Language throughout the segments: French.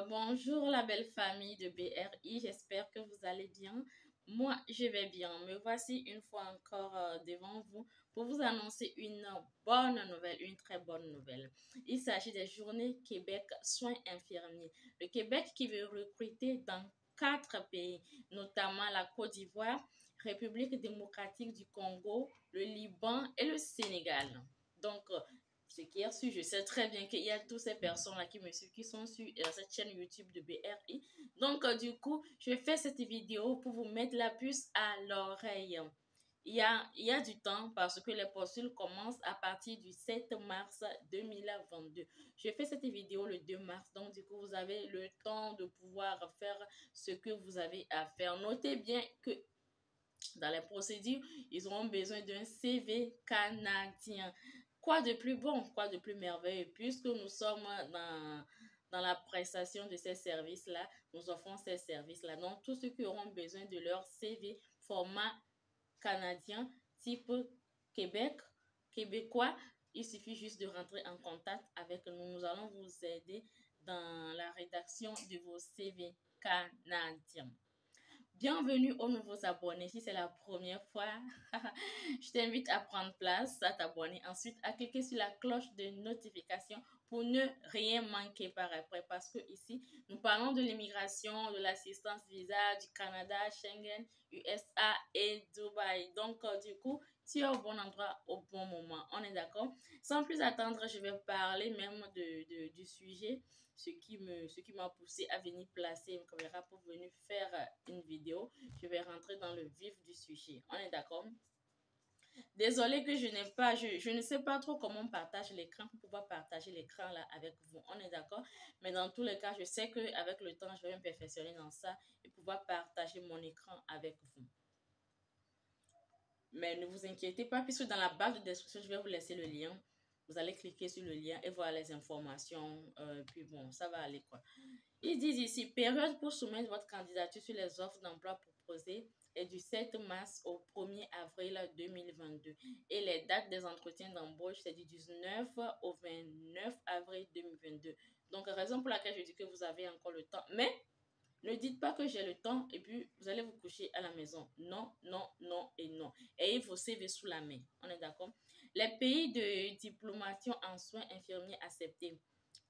Bonjour la belle famille de BRI, j'espère que vous allez bien. Moi, je vais bien. Me voici une fois encore devant vous pour vous annoncer une bonne nouvelle, une très bonne nouvelle. Il s'agit des Journées Québec Soins Infirmiers. Le Québec qui veut recruter dans 4 pays, notamment la Côte d'Ivoire, République démocratique du Congo, le Liban et le Sénégal. Donc, ce qui est sûr, je sais très bien qu'il y a toutes ces personnes-là qui me suivent, qui sont sur cette chaîne YouTube de BRI. Donc, du coup, je fais cette vidéo pour vous mettre la puce à l'oreille. Il y a du temps parce que les postules commencent à partir du 7 mars 2022. Je fais cette vidéo le 2 mars, donc du coup, vous avez le temps de pouvoir faire ce que vous avez à faire. Notez bien que dans les procédures, ils auront besoin d'un CV canadien. Quoi de plus bon, quoi de plus merveilleux, puisque nous sommes dans la prestation de ces services-là, nous offrons ces services-là. Donc, tous ceux qui auront besoin de leur CV format canadien, type Québec, québécois, il suffit juste de rentrer en contact avec nous. Nous allons vous aider dans la rédaction de vos CV canadiens. Bienvenue aux nouveaux abonnés. Si c'est la première fois, je t'invite à prendre place, à t'abonner, ensuite à cliquer sur la cloche de notification pour ne rien manquer par après. Parce que ici, nous parlons de l'immigration, de l'assistance visa, du Canada, Schengen, USA et Dubaï. Donc, du coup, tu es au bon endroit au bon moment. On est d'accord? Sans plus attendre, je vais parler même du sujet, ce qui m'a poussé à venir placer une caméra pour venir faire une vidéo. Je vais rentrer dans le vif du sujet. On est d'accord? Désolée que je ne sais pas trop comment on partage l'écran pour pouvoir partager l'écran là avec vous. On est d'accord? Mais dans tous les cas, je sais qu'avec le temps, je vais me perfectionner dans ça et pouvoir partager mon écran avec vous. Mais ne vous inquiétez pas, puisque dans la barre de description, je vais vous laisser le lien. Vous allez cliquer sur le lien et voir les informations. Puis bon, ça va aller quoi. Ils disent ici, période pour soumettre votre candidature sur les offres d'emploi proposées est du 7 mars au 1er avril 2022. Et les dates des entretiens d'embauche, c'est du 19 au 29 avril 2022. Donc, raison pour laquelle je dis que vous avez encore le temps. Mais ne dites pas que j'ai le temps et puis vous allez vous coucher à la maison. Non, non, non et non. Ayez vos CV sous la main. On est d'accord? Les pays de diplomation en soins infirmiers acceptés.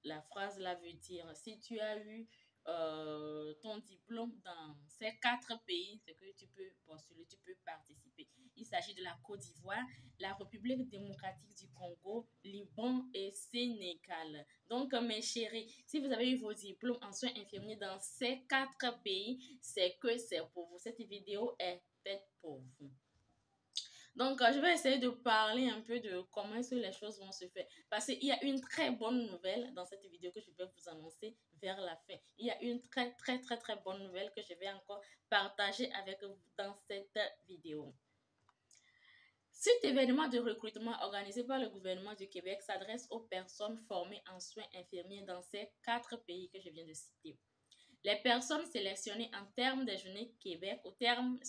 La phrase là veut dire, si tu as eu ton diplôme dans ces 4 pays, c'est que tu peux postuler, tu peux participer. Il s'agit de la Côte d'Ivoire, la République démocratique du Congo, Liban et Sénégal. Donc, mes chéris, si vous avez eu vos diplômes en soins infirmiers dans ces 4 pays, c'est que c'est pour vous. Cette vidéo est faite pour vous. Donc, je vais essayer de parler un peu de comment est-ce que les choses vont se faire. Parce qu'il y a une très bonne nouvelle dans cette vidéo que je vais vous annoncer vers la fin. Il y a une très bonne nouvelle que je vais encore partager avec vous dans cette vidéo. Cet événement de recrutement organisé par le gouvernement du Québec s'adresse aux personnes formées en soins infirmiers dans ces 4 pays que je viens de citer. Les personnes sélectionnées en termes des Journées Québec, au terme,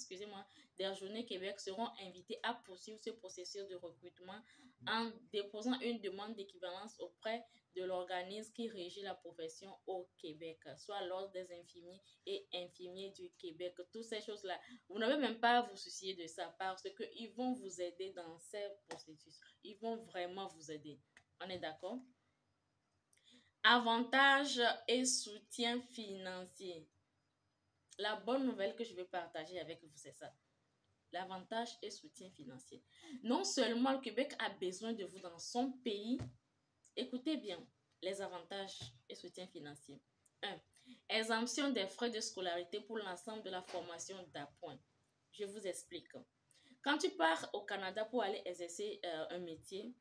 des Journées Québec seront invitées à poursuivre ce processus de recrutement en déposant une demande d'équivalence auprès de l'organisme qui régit la profession au Québec, soit l'Ordre des infirmiers et infirmiers du Québec. Toutes ces choses-là, vous n'avez même pas à vous soucier de ça parce qu'ils vont vous aider dans ces processus. Ils vont vraiment vous aider. On est d'accord? Avantages et soutien financier. La bonne nouvelle que je vais partager avec vous, c'est ça. L'avantage et soutien financier. Non seulement le Québec a besoin de vous dans son pays, écoutez bien les avantages et soutien financier. 1. Exemption des frais de scolarité pour l'ensemble de la formation d'appoint. Je vous explique. Quand tu pars au Canada pour aller exercer un métier,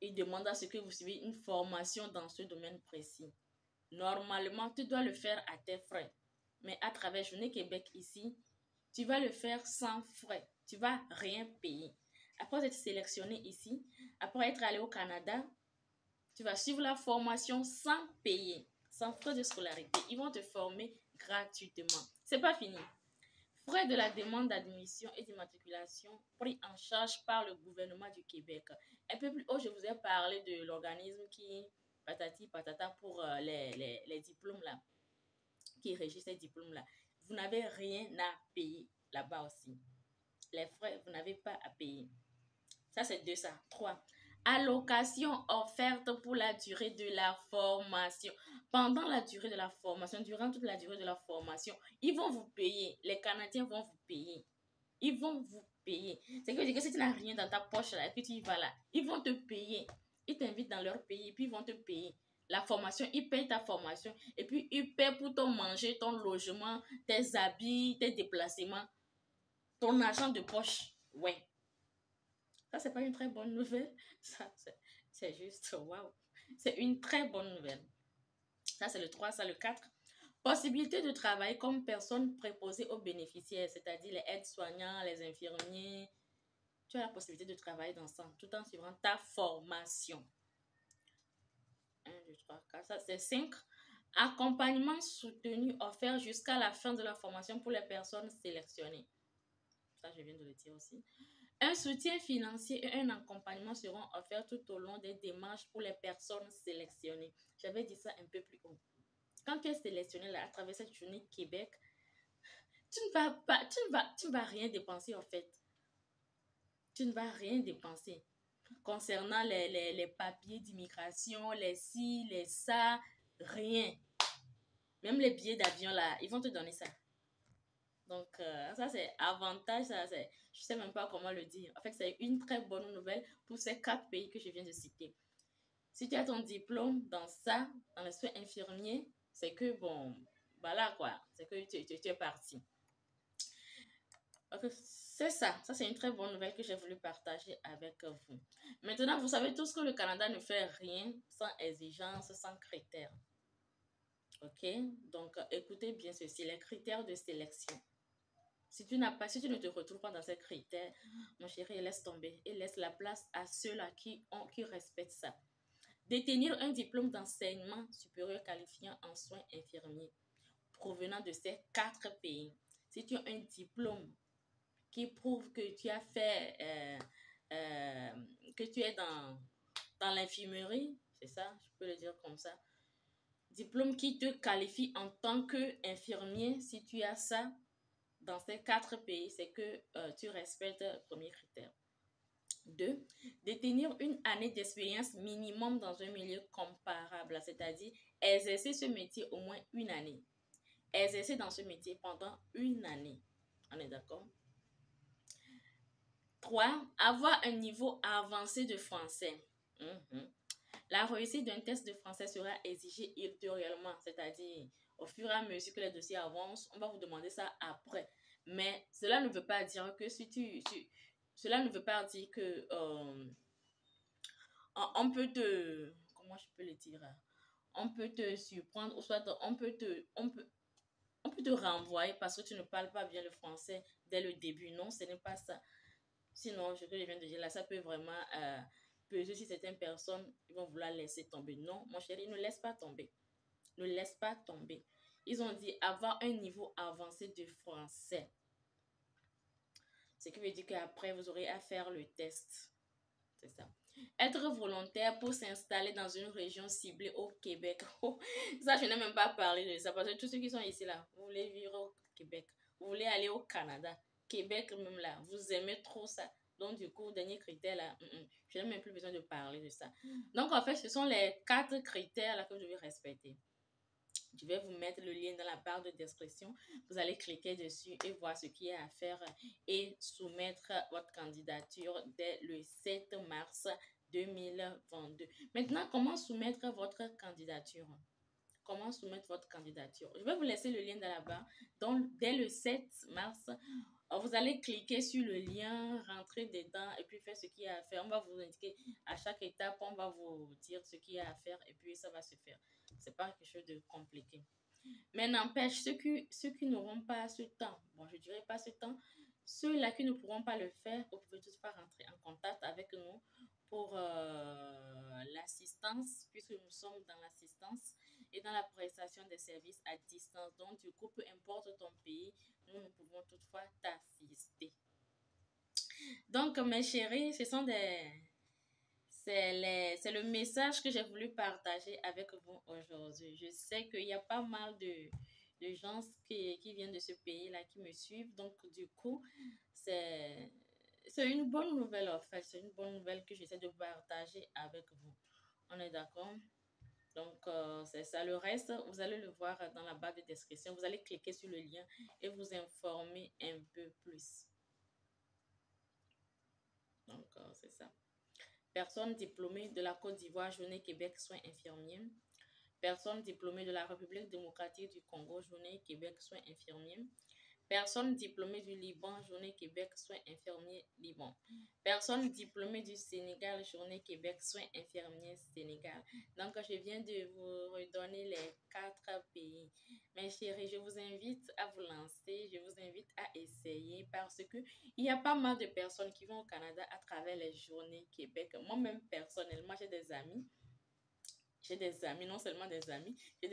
il demande à ce que vous suiviez une formation dans ce domaine précis. Normalement, tu dois le faire à tes frais. Mais à travers Journée Québec ici, tu vas le faire sans frais. Tu vas rien payer. Après être sélectionné ici, après être allé au Canada, tu vas suivre la formation sans payer, sans frais de scolarité. Ils vont te former gratuitement. C'est pas fini. Frais de la demande d'admission et d'immatriculation pris en charge par le gouvernement du Québec. Un peu plus haut, je vous ai parlé de l'organisme qui patati patata pour les diplômes là, qui régissent ces diplômes là. Vous n'avez rien à payer là-bas aussi. Les frais, vous n'avez pas à payer. Ça, c'est 2 ça. 3. Allocation offerte pour la durée de la formation. Pendant la durée de la formation, durant toute la durée de la formation, ils vont vous payer. Les Canadiens vont vous payer. Ils vont vous payer. C'est que si tu n'as rien dans ta poche là, et puis tu y vas là, ils vont te payer. Ils t'invitent dans leur pays et puis ils vont te payer. La formation, ils payent ta formation et puis ils payent pour ton manger, ton logement, tes habits, tes déplacements, ton argent de poche. Ouais. Ça, c'est pas une très bonne nouvelle. Ça, c'est juste, waouh. C'est une très bonne nouvelle. Ça, c'est le 3. Ça, le 4. Possibilité de travail comme personne préposée aux bénéficiaires, c'est-à-dire les aides-soignants, les infirmiers. Tu as la possibilité de travailler dans ça, tout en suivant ta formation. 1, 2, 3, 4. Ça, c'est 5. Accompagnement soutenu offert jusqu'à la fin de la formation pour les personnes sélectionnées. Ça, je viens de le dire aussi. Un soutien financier et un accompagnement seront offerts tout au long des démarches pour les personnes sélectionnées. J'avais dit ça un peu plus haut. Quand tu es sélectionné là, à travers cette journée Québec, tu ne vas rien dépenser en fait. Tu ne vas rien dépenser. Concernant les papiers d'immigration, les ci, les ça, rien. Même les billets d'avion là, ils vont te donner ça. Donc, ça, c'est avantage, ça, c'est, je sais même pas comment le dire. En fait, c'est une très bonne nouvelle pour ces 4 pays que je viens de citer. Si tu as ton diplôme dans ça, dans le soin infirmier, c'est que, bon, voilà quoi, c'est que tu es parti. Donc, c'est ça. Ça, c'est une très bonne nouvelle que j'ai voulu partager avec vous. Maintenant, vous savez tous que le Canada ne fait rien sans exigence, sans critères. OK? Donc, écoutez bien ceci, les critères de sélection. Si tu ne te retrouves pas dans ces critères, mon chéri, laisse tomber et laisse la place à ceux-là qui respectent ça. Détenir un diplôme d'enseignement supérieur qualifiant en soins infirmiers provenant de ces 4 pays. Si tu as un diplôme qui prouve que tu as fait, que tu es dans l'infirmerie, c'est ça, je peux le dire comme ça. Diplôme qui te qualifie en tant qu'infirmier, si tu as ça, dans ces 4 pays, c'est que tu respectes le premier critère. 2. Détenir une année d'expérience minimum dans un milieu comparable, c'est-à-dire exercer ce métier au moins une année. Exercer dans ce métier pendant une année. On est d'accord? 3. Avoir un niveau avancé de français. La réussite d'un test de français sera exigée ultérieurement, c'est-à-dire au fur et à mesure que les dossiers avancent, on va vous demander ça après. Mais cela ne veut pas dire que cela ne veut pas dire que on peut te, comment je peux le dire, on peut te surprendre ou soit on peut te renvoyer parce que tu ne parles pas bien le français dès le début. Non, ce n'est pas ça. Sinon, ce que je viens de dire là, ça peut vraiment peser sur certaines personnes, ils vont vouloir laisser tomber. Non, mon chéri, ne laisse pas tomber. Ne laisse pas tomber. Ils ont dit avoir un niveau avancé de français. Ce qui veut dire qu'après, vous aurez à faire le test. C'est ça. Être volontaire pour s'installer dans une région ciblée au Québec. Oh, ça, je n'ai même pas parlé de ça parce que tous ceux qui sont ici là, vous voulez vivre au Québec. Vous voulez aller au Canada. Québec même là, vous aimez trop ça. Donc du coup, dernier critère là, je n'ai même plus besoin de parler de ça. Donc en fait, ce sont les 4 critères là que je vais respecter. Je vais vous mettre le lien dans la barre de description. Vous allez cliquer dessus et voir ce qu'il y a à faire et soumettre votre candidature dès le 7 mars 2022. Maintenant, comment soumettre votre candidature? Comment soumettre votre candidature? Je vais vous laisser le lien dans la barre. Donc, dès le 7 mars, vous allez cliquer sur le lien, rentrer dedans et puis faire ce qu'il y a à faire. On va vous indiquer à chaque étape, on va vous dire ce qu'il y a à faire et puis ça va se faire. C'est pas quelque chose de compliqué. Mais n'empêche, ceux qui n'auront pas ce temps, bon, je dirais pas ce temps, ceux-là qui ne pourront pas le faire, vous pouvez toutefois rentrer en contact avec nous pour l'assistance, puisque nous sommes dans l'assistance et dans la prestation des services à distance. Donc, du coup, peu importe ton pays, nous pouvons toutefois t'assister. Donc, mes chéris, C'est le message que j'ai voulu partager avec vous aujourd'hui. Je sais qu'il y a pas mal de gens qui viennent de ce pays-là qui me suivent. Donc, du coup, c'est, c'est une bonne nouvelle en fait. C'est une bonne nouvelle que j'essaie de partager avec vous. On est d'accord? Donc, c'est ça. Le reste, vous allez le voir dans la barre de description. Vous allez cliquer sur le lien et vous informer un peu plus. Donc, c'est ça. Personne diplômée de la Côte d'Ivoire, Journée Québec, soins infirmiers. Personne diplômée de la République démocratique du Congo, Journée Québec, soins infirmiers. Personne diplômée du Liban, Journée Québec, soins infirmiers, Liban. Personne diplômée du Sénégal, Journée Québec, soins infirmiers, Sénégal. Donc, je viens de vous redonner les 4 pays. Mes chéris, je vous invite à vous lancer, je vous invite à essayer parce que il y a pas mal de personnes qui vont au Canada à travers les Journées Québec. Moi-même, personnellement, j'ai des amis, non seulement des amis, j'ai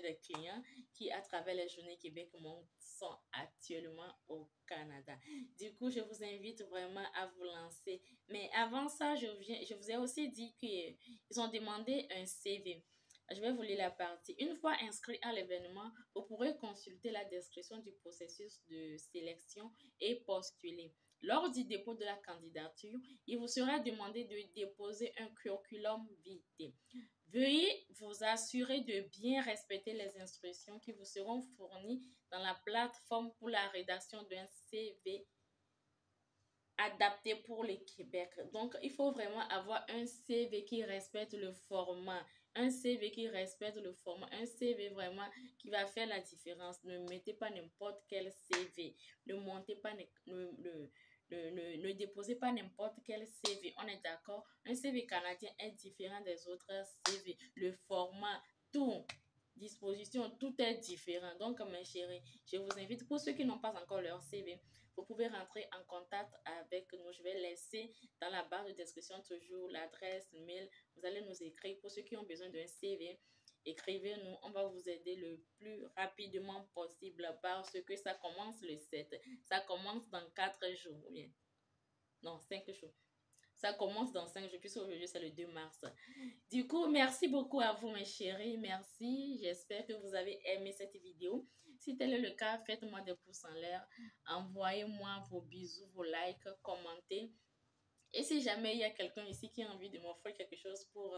des clients qui, à travers les Journées Québec, sont actuellement au Canada. Du coup, je vous invite vraiment à vous lancer. Mais avant ça, je vous ai aussi dit qu'ils ont demandé un CV. Je vais vous lire la partie. Une fois inscrit à l'événement, vous pourrez consulter la description du processus de sélection et postuler. Lors du dépôt de la candidature, il vous sera demandé de déposer un curriculum vitae. Veuillez vous assurer de bien respecter les instructions qui vous seront fournies dans la plateforme pour la rédaction d'un CV adapté pour le Québec. Donc, il faut vraiment avoir un CV qui respecte le format. Un CV qui respecte le format. Un CV vraiment qui va faire la différence. Ne mettez pas n'importe quel CV. Ne montez pas, ne déposez pas n'importe quel CV. On est d'accord? Un CV canadien est différent des autres CV. Le format, tout, disposition, tout est différent. Donc, mes chéris, je vous invite, pour ceux qui n'ont pas encore leur CV, vous pouvez rentrer en contact avec nous. Je vais laisser dans la barre de description toujours l'adresse, le mail. Vous allez nous écrire. Pour ceux qui ont besoin d'un CV, écrivez-nous. On va vous aider le plus rapidement possible parce que ça commence le 7. Ça commence dans 4 jours. Bien. Non, 5 jours. Ça commence dans 5 jours, puisque aujourd'hui c'est le 2 mars. Du coup, merci beaucoup à vous, mes chéris. Merci. J'espère que vous avez aimé cette vidéo. Si tel est le cas, faites-moi des pouces en l'air. Envoyez-moi vos bisous, vos likes, commentez. Et si jamais il y a quelqu'un ici qui a envie de m'offrir quelque chose pour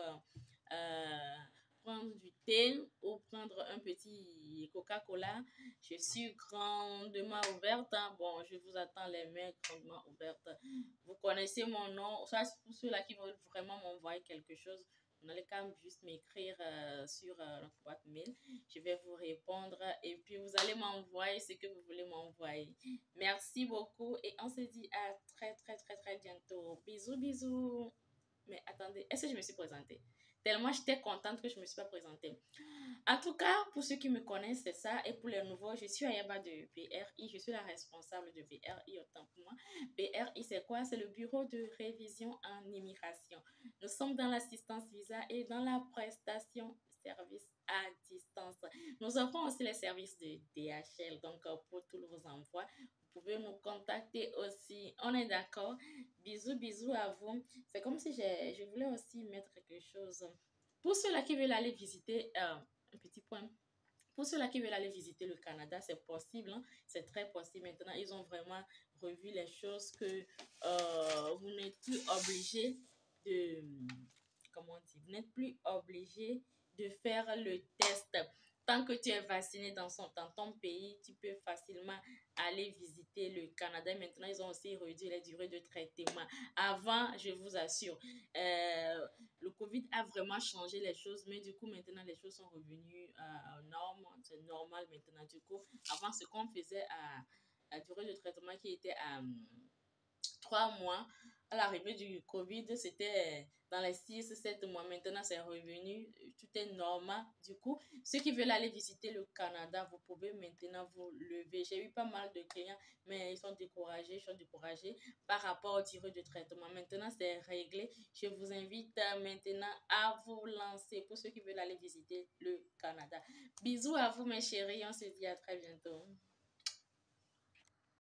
prendre du thé ou prendre un petit Coca-Cola, je suis grandement ouverte. Hein. Bon, je vous attends les mains grandement ouvertes. Vous connaissez mon nom. Ça, pour ceux-là qui veulent vraiment m'envoyer quelque chose, vous n'allez qu'à juste m'écrire sur notre boîte mail. Je vais vous répondre et puis vous allez m'envoyer ce que vous voulez m'envoyer. Merci beaucoup et on se dit à très bientôt. Bisous, bisous. Mais attendez, est-ce que je me suis présentée? Tellement j'étais contente que je ne me suis pas présentée. En tout cas, pour ceux qui me connaissent, c'est ça. Et pour les nouveaux, je suis Ayaba de BRI. Je suis la responsable de BRI autant pour moi. BRI, c'est quoi? C'est le bureau de révision en immigration. Nous sommes dans l'assistance visa et dans la prestation service à distance. Nous offrons aussi les services de DHL. Donc, pour tous vos envois, vous pouvez nous contacter aussi. On est d'accord? Bisous, bisous à vous. C'est comme si je voulais aussi mettre quelque chose. Pour ceux-là qui veulent aller visiter, un petit point. Pour ceux-là qui veulent aller visiter le Canada, c'est possible. Hein? C'est très possible. Maintenant, ils ont vraiment revu les choses que vous n'êtes plus obligé de... Comment dire? Vous n'êtes plus obligé de faire le test. Tant que tu es vacciné dans ton pays, tu peux facilement aller visiter le Canada. Maintenant, ils ont aussi réduit les durées de traitement. Avant, je vous assure, le COVID a vraiment changé les choses, mais du coup, maintenant, les choses sont revenues à normes. C'est normal maintenant. Du coup, avant, ce qu'on faisait à durée de traitement qui était à 3 mois, à l'arrivée du COVID, c'était dans les 6-7 mois. Maintenant, c'est revenu, tout est normal. Du coup, ceux qui veulent aller visiter le Canada, vous pouvez maintenant vous lever. J'ai eu pas mal de clients, mais ils sont découragés par rapport au durée de traitement. Maintenant, c'est réglé. Je vous invite maintenant à vous lancer pour ceux qui veulent aller visiter le Canada. Bisous à vous, mes chéris. On se dit à très bientôt.